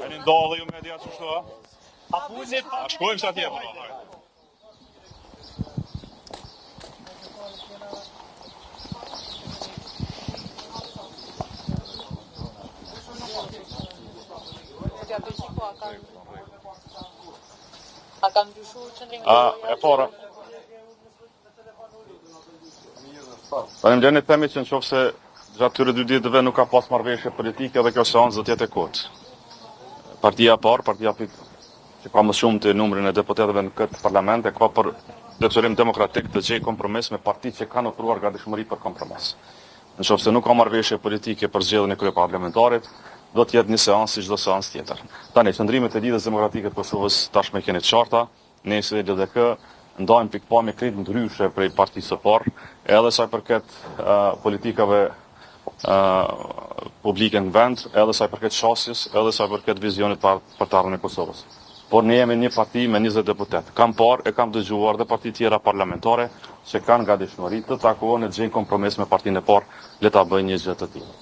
Jeni ndodhe ju media që shtu, a? Shkojmë sa tje, bro. A kam ndryshu qëndrimin E para. Faleminderit themi që nëse gjatë këtyre 2 ditëve nuk ka pas marrëveshje politike dhe kjo seancë do të jetë e kotë. Partia e parë, partia që ka më shumë të numrin e deputetëve në këtë parlament e ka për detyrim demokratik të gjejë kompromis me partitë që kanë ofruar gatishmëri për kompromis. Nëse nuk ka marrëveshje politike për zgjedhjen e kryeparlamentarit, do të jetë një seancë si çdo seancë tjetër. Tani qëndrimet e Lidhjes Demokratike të Kosovës tashmë keni të qarta, ne si LDK ndajmë pikpamje krejt ndryshe prej partisë së parë, edhe sa i përket politikave publike në vend, edhe sa i përket qasjes, edhe sa i përket vizionit për të ardhmen e Kosovës. Por ne jemi një parti me 20 deputet. Kam parë e kam dëgjuar dhe parti tjera parlamentare që kanë gatishmëri të takohen e të gjejnë kompromis me partinë e parë, le ta bëjnë një gjë të tillë.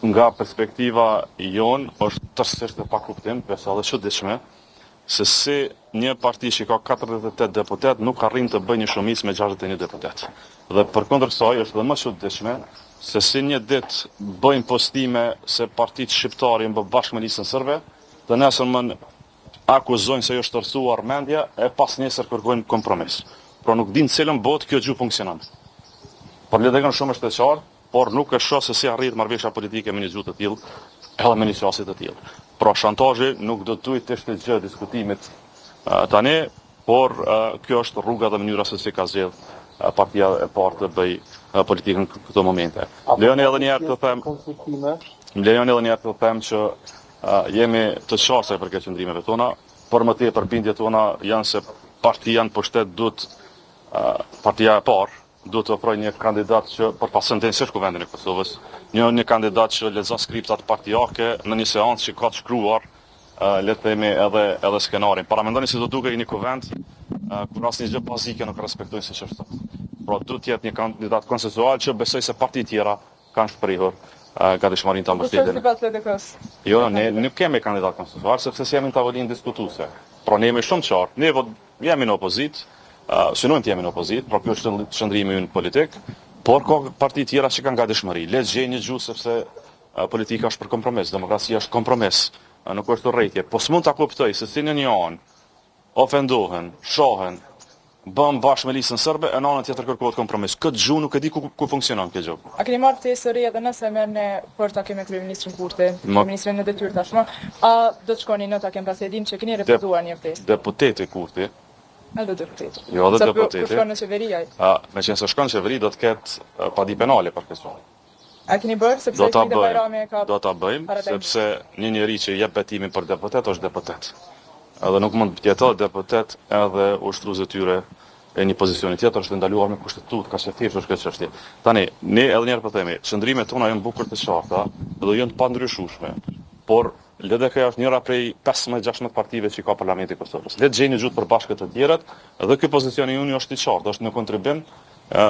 Nga perspektiva jon është tërësisht e pakuptim, pse edhe çuditshme, se si një parti që ka 48 deputet nuk arrin të bëjë një shumicë me 61 deputet. Dhe përkundër kësaj është edhe më çuditshme se si një ditë bëjnë postime se partitë shqiptare janë bashkë me listën serbe, të nesërmën akuzojnë se është tërësuar mendja e pas nesër kërkojnë kompromis. Pra nuk din cilën botë kjo gjë funksionon. Por LDK shumë është e qartë, por nuk e shoh se si arrit marrëveshja politike me një gjë të tillë, edhe me një qasje të tillë. Pra shantazhi nuk do të duhet të ishte gjë diskutimit tani, por kjo është rruga dhe mënyra se si ka zgjedh partia e parë të bëj politikën në këto momente. Lejoni edhe një herë të them që jemi të qartë për këtë qëndrimeve tona, por më tepër bindjet tona janë se partia në pushtet duhet partia e parë duhet të ofrojë një kandidat që përpas sentencës Kuvendit të Kosovës, një kandidat që lexon skriptat partijake në një seancë që ka të shkruar le të themi edhe skenarin. Para mendoni se do duket një kuvend kur asnjë gjë bazike nuk respektojnë siç është. Pra duhet të jetë një kandidat konsensual që besoj se partitë tjera kanë shprehur gatishmërinë ta mbështetjen. Jo, ne nuk kemi kandidat konsensual sepse jemi në tavolinë diskutuese. Pra ne jemi shumë qartë, ne jemi në opozitë, synojmë të jemi në opozitë, pra kjo është qëndrimi ynë politik, por ka parti tjera që kanë gatishmëri. Le të gjejnë një gjuhë sepse politika është për kompromis, demokracia është kompromis, nuk është urrëtie. Po s'mund ta kuptoj se si në një anë ofendohen, shohen, bën bashkë me listën serbe, e në anën tjetër kërkohet kompromis. Këtë gjuhë nuk e di ku funksionon kjo gjë. A keni marrë ftesë së re edhe nëse merrni për takim me kryeministrin Kurti, kryeministrin në detyrë tashmë, a do të shkoni në takim pasi e dim që keni refuzuar një ftesë? Deputeti Kurti. Edhe deputeti. Jo, edhe deputeti. Kur shkon në qeveri ai? Me qenë se shkon në qeveri do të ketë padi penale për këtë. A keni bërë sepse Krida Bajrami ka do ta bëjmë sepse një njeri që jep betimin për deputet është deputet. Edhe nuk mund të jetojë deputet edhe ushtrues e tyre e një pozicioni tjetër është ndaluar me kushtetutë, ka thjesht është këtë çështje. Tani, ne edhe një herë po themi, qëndrimet tona janë bukur të qarta dhe janë të pandryshueshme. Por LDK është njëra prej 15-16 partive që ka Parlamenti i Kosovës. Le të gjejnë gjë për bashkët të tjerat dhe ky pozicioni i është i qartë, është në kontribim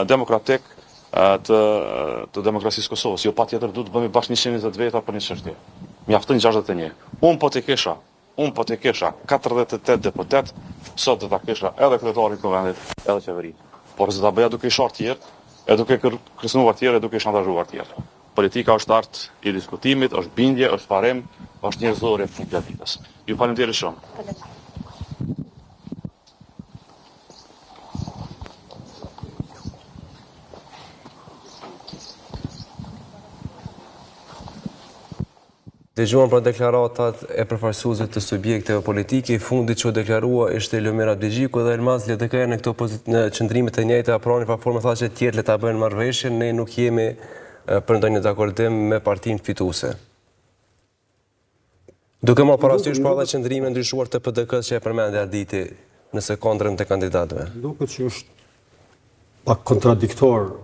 demokratik të demokracisë Kosovës. Jo patjetër duhet të bëjmë bashkë 120 veta për një çështje. Mjafton 61. Unë po të kisha 48 deputet, sot do ta kisha edhe kryetarin e Kuvendit, edhe qeverinë. Por se ta bëja duke i shartë tjerë, e duke kërcënuar tjerë, e duke i shantazhuar tjerë. Politika është art i diskutimit, është bindje, është parim, është njerëzore gjatë ditës. Ju faleminderit shumë. Dëgjuan për deklaratat e përfaqësuesve të subjekteve politike, i fundit që deklarua ishte Lomir Abdixhiku dhe Elmaz LDK në në qëndrimet e njëjta prani pa formë thashë të tjerë le ta bëjnë marrëveshjen, ne nuk jemi për ndonjë dakordim me partinë fituese. Duke marrë parasysh pra dhe qëndrime ndryshuar të PDK-s që e përmendja Arditi në sekondrën të kandidatëve. Duket që është pak kontradiktor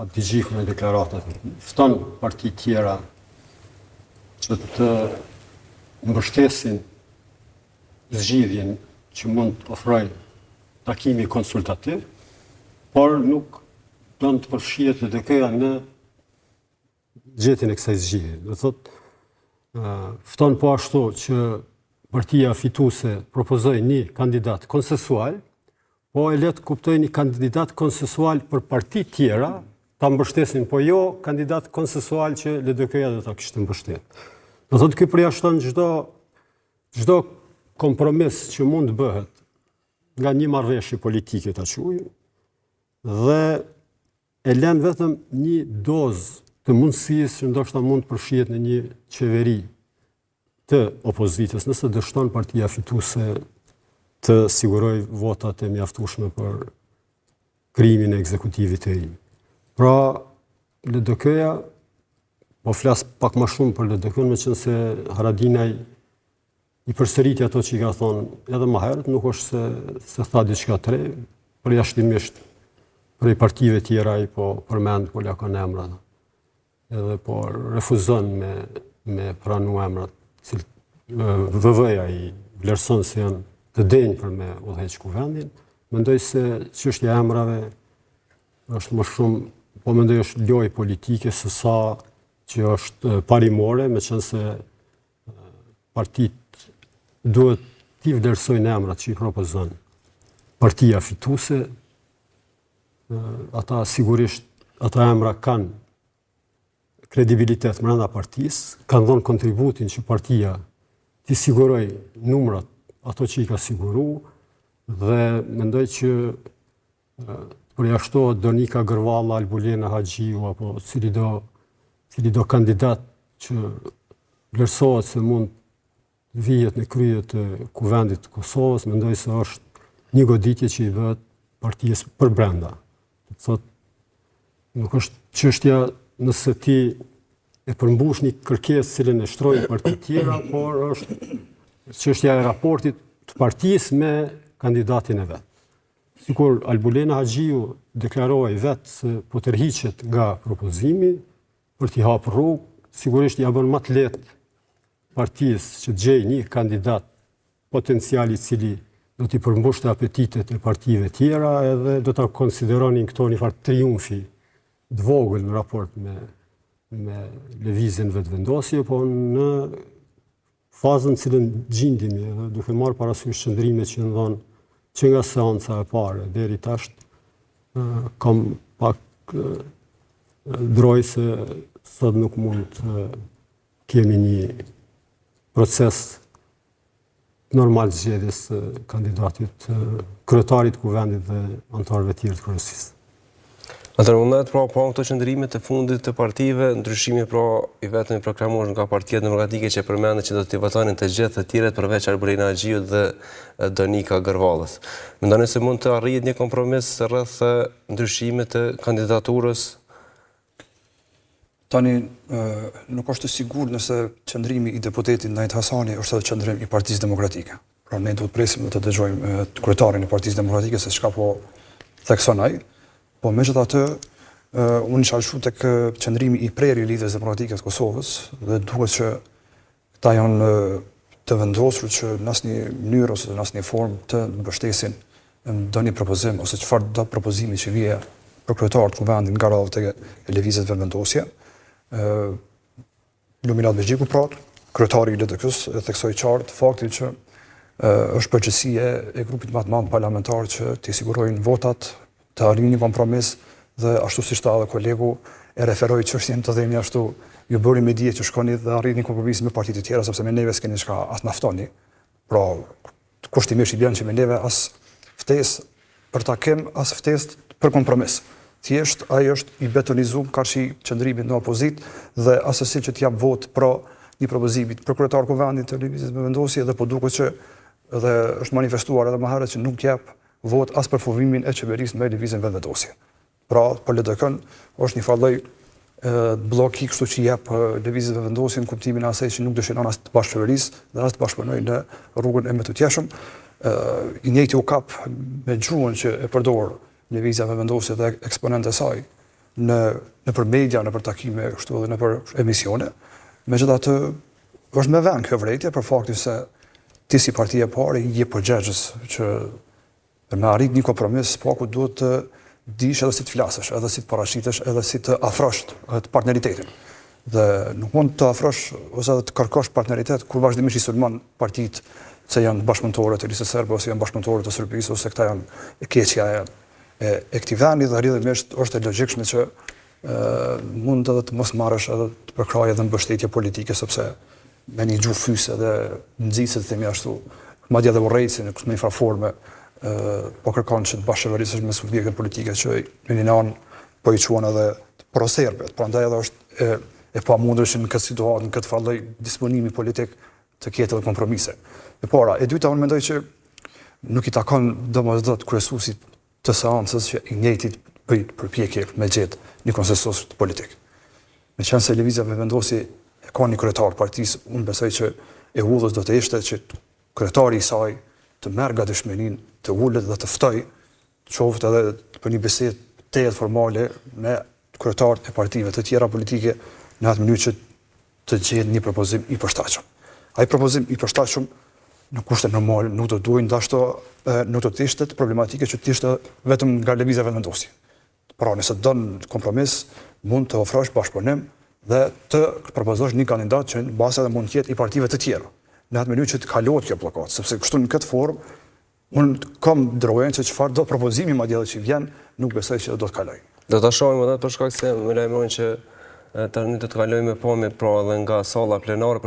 Abdixhiku në deklaratat. Fton parti tjera që të mbështesin zgjidhjen që mund të ofrojë takimi konsultativ, por nuk do të përfshihet LDK-ja në gjetjen e kësaj zgjidhje. Do thotë, Fton po ashtu që partia fituese propozoi një kandidat konsensual, po e letë kuptoj një kandidat konsensual për parti tjera, ta mbështesin, po jo kandidat konsensual që LDK-ja do ta kishte mbështet. Do thotë ky përjashton çdo kompromis që mund të bëhet nga një marrëveshje politike ta quaj, dhe e lën vetëm një dozë të mundësisë që ndoshta mund të përfshihet në një qeveri të opozitës, nëse dështon partia fituese të siguroj votat e mjaftueshme për krijimin e ekzekutivit të ri. Pra, LDK-ja, po flas pak më shumë për LDK-n, meqense Haradinaj i përsëriti ato që i ka thonë edhe më herët, nuk është se tha diçka të re, përjashtimisht prej partive tjera i po përmend, po lakon emrat, edhe po refuzon me pranu emrat, VV-ja i vlerëson se janë të denjë për me udhëheq kuvendin. Mendoj se çështja e emrave është më shumë, po mendoj është lojë politike se sa që është parimore, meqense partitë duhet t'i vlerësojnë emrat që i propozon partia fituese. Ata sigurisht, ata emra kanë kredibilitet brenda partisë, kanë dhënë kontributin që partia t'i siguroj numrat ato që i ka siguru, dhe mendoj që përjashtohet Donika Gërvalla, Albulena Haxhiu, apo cili do kandidat që vlerësohet se mund vihet në krye të kuvendit të Kosovës, mendoj se është një goditje që i bëhet partisë për brenda. Thot, nuk është çështja nëse ti e përmbush një kërkesë cilën e shtrojnë parti tjera, por është çështja e raportit të partisë me kandidatin e vet. Sikur Albulena Haxhiu deklaroi vetë se po tërhiqet nga propozimi për t'i hapur rrugë, sigurisht ja bën më të lehtë partisë që gjej një kandidat potencial i cili do t'i përmbushte apetitet e partive tjera, edhe do ta konsideronin këto një farë triumfi të vogël në raport me lëvizjen vetëvendosje, po në fazën cilën gjindimi, edhe duke marrë parasysh qëndrimet që ndonë që nga seanca e pare deri tash, kam pak droj se sot nuk mund të kemi një proces normal zgjedhjes kandidatit kryetarit kuvendit dhe anëtarëve tjerë të kryesisë. Atëherë, pra këto qëndrimet e fundit të partive, ndryshimi pra i vetëm i proklamuar nga Partia Demokratike që përmendet që do t'i votonin të gjithë të tjerët përveç Albulena Haxhiut dhe Donika Gërvallës. Mendoni se mund të arrihet një kompromis rreth ndryshimit të kandidaturës? Tani, nuk është të sigurt nëse qëndrimi i deputetit Najt Hasani është edhe qëndrim i Partisë Demokratike. Pra ne duhet presim të dëgjojmë kryetarin e Partisë Demokratike se çka po thekson ai. Po megjithatë, unë isha shu tek qëndrimi i prerë i Lidhjes Demokratike të Kosovës dhe duket që ta janë të vendosur që në asnjë mënyrë ose në asnjë formë të mbështesin ndonjë propozim ose çfarë do propozimi që vije për kryetar të kuvendit nga radhë tek lëvizjet vendosje. Luminat Bexhiku pra, kryetari i LDK-s e theksoi qartë faktin që është përgjegjësia e grupit më të madh parlamentar që t'i sigurojnë votat, të arrijnë një kompromis dhe ashtu siç tha edhe kolegu e referoi çështjen të themi ashtu ju bëri me dije që shkoni dhe arritni kompromis me partitë tjera sepse me neve s'keni çka as naftoni. Pra kushtimisht i bën që me neve as ftesë për takim as ftesë për kompromis. Thjesht ai është i betonizuar karshi qëndrimit në opozit dhe asesi që t'jap vot pro një propozimit për kryetar kuvendit të lëvizjes me vendosje dhe po duket që dhe është manifestuar edhe më herët që nuk jap vot as për formimin e qeverisë me lëvizjen vendosje. Pra, për LDK-n është një farë bloki kështu që jep lëvizjen vendosje në kuptimin e asaj që nuk dëshiron as të bashkëqeverisë dhe as të bashkëpunojë në rrugën e më të tjeshëm. I njëjti u kap me gjuhën që e përdor lëvizja vendosje dhe eksponentë e saj nëpër media, nëpër takime kështu edhe nëpër emisione. Megjithatë, është me vend kjo vërejtje për faktin se ti si partia e parë i jep përgjegjës që për me arrit një kompromis, paku duhet të dish edhe si të flasësh, edhe si të parashitesh, edhe si të afrosh të partneritetin. Dhe nuk mund të afrosh ose të kërkosh partneritet kur vazhdimisht i sulmon partitë që janë bashkëpunëtorë të Lisës Serbe ose janë bashkëpunëtorë të Serbisë ose këta janë e keqja e këtij vendi dhe rrjedhimisht është e logjikshme që mund edhe të mos marrësh edhe të përkrahej edhe mbështetje politike sepse me një gjuhë fyse dhe nxitse të themi ashtu, madje edhe urrejtësi në këtë infraforme po kërkon që të bashkëverisesh me subjekte politike që në një anë po i quan edhe pro-serbet, prandaj edhe është e pamundur që në këtë situatë, në këtë falloj disponimi politik të ketë edhe kompromise. E para, e dyta unë mendoj që nuk i takon domosdoshmë kryesuesit të seancës që i njëjtit bëj përpjekje me gjetë një konsensus politik. Me qenë se lëvizja vendosi e ka një kryetar partisë, unë besoj që e udhës do të ishte që kryetari i saj të merr gatishmërinë, të ulet dhe të ftoj, qoftë edhe për një bisedë të formale me kryetarët e partive të tjera politike në atë mënyrë që të gjetë një propozim i përshtatshëm. Ai propozim i përshtatshëm në kushte normal nuk do duhet ndashto nuk do të ishte problematike që të ishte vetëm nga lëvizja vendosje. Pra, nëse don kompromis, mund të ofrosh bashkëpunim dhe të propozosh një kandidat që në bazë edhe mund të jetë i partive të tjera. Në atë mënyrë që të kalohet kjo bllokat, sepse kështu në këtë formë unë kam drejtën se çfarë do propozimi madje që vjen, nuk besoj që do të kaloj. Do ta shohim edhe për shkak se më lajmërojnë që tani do të kalojmë me pamje pra edhe nga salla plenare